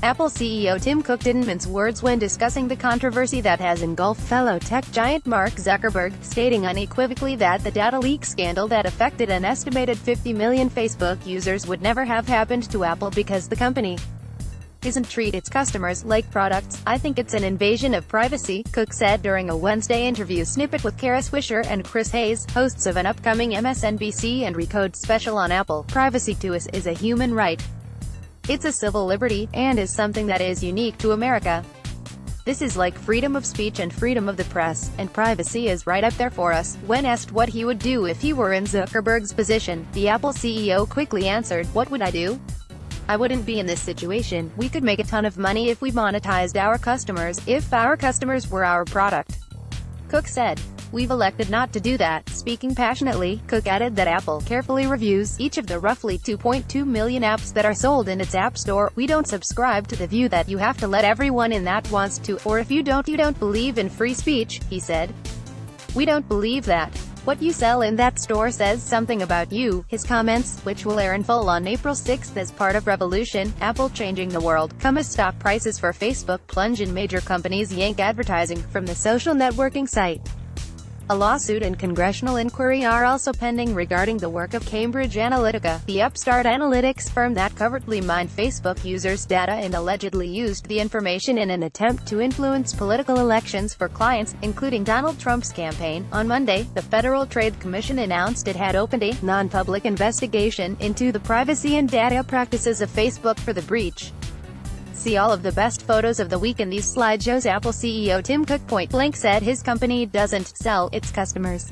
Apple CEO Tim Cook didn't mince words when discussing the controversy that has engulfed fellow tech giant Mark Zuckerberg, stating unequivocally that the data leak scandal that affected an estimated 50 million Facebook users would never have happened to Apple because the company doesn't treat its customers like products. "I think it's an invasion of privacy," Cook said during a Wednesday interview snippet with Kara Swisher and Chris Hayes, hosts of an upcoming MSNBC and Recode special on Apple. "Privacy to us is a human right. It's a civil liberty, and is something that is unique to America. This is like freedom of speech and freedom of the press, and privacy is right up there for us." When asked what he would do if he were in Zuckerberg's position, the Apple CEO quickly answered, "What would I do? I wouldn't be in this situation. We could make a ton of money if we monetized our customers, if our customers were our product," Cook said. "We've elected not to do that." Speaking passionately, Cook added that Apple carefully reviews each of the roughly 2.2 million apps that are sold in its App Store. "We don't subscribe to the view that you have to let everyone in that wants to, or if you don't believe in free speech," he said. "We don't believe that. What you sell in that store says something about you." His comments, which will air in full on April 6th as part of Revolution, Apple Changing the World, come as stock prices for Facebook plunge and major companies yank advertising from the social networking site. A lawsuit and congressional inquiry are also pending regarding the work of Cambridge Analytica, the upstart analytics firm that covertly mined Facebook users' data and allegedly used the information in an attempt to influence political elections for clients, including Donald Trump's campaign. On Monday, the Federal Trade Commission announced it had opened a non-public investigation into the privacy and data practices of Facebook for the breach. See all of the best photos of the week in these slideshows. Apple CEO Tim Cook point-blank said his company doesn't sell its customers.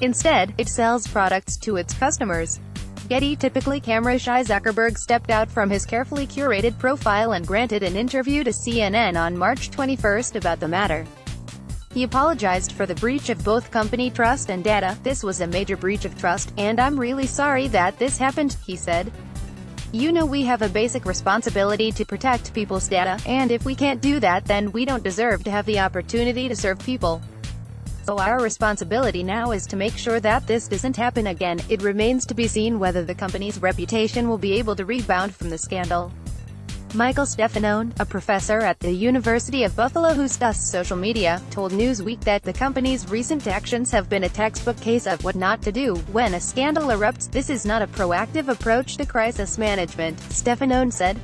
Instead, it sells products to its customers. Getty typically camera-shy Zuckerberg stepped out from his carefully curated profile and granted an interview to CNN on March 21 about the matter. He apologized for the breach of both company trust and data. "This was a major breach of trust, and I'm really sorry that this happened," he said. "You know, we have a basic responsibility to protect people's data, and if we can't do that, then we don't deserve to have the opportunity to serve people. So our responsibility now is to make sure that this doesn't happen again." It remains to be seen whether the company's reputation will be able to rebound from the scandal. Michael Stefanone, a professor at the University of Buffalo who studies social media, told Newsweek that the company's recent actions have been a textbook case of what not to do when a scandal erupts. "This is not a proactive approach to crisis management," Stefanone said.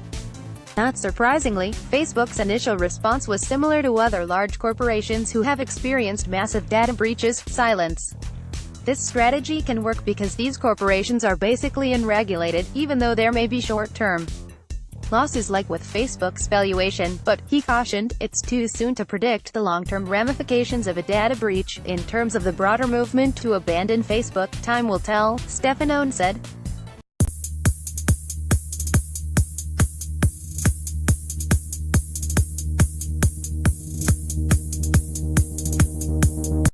Not surprisingly, Facebook's initial response was similar to other large corporations who have experienced massive data breaches: silence. This strategy can work because these corporations are basically unregulated, even though there may be short-term losses like with Facebook's valuation, but, he cautioned, it's too soon to predict the long-term ramifications of a data breach. In terms of the broader movement to abandon Facebook, time will tell, Stefanone said.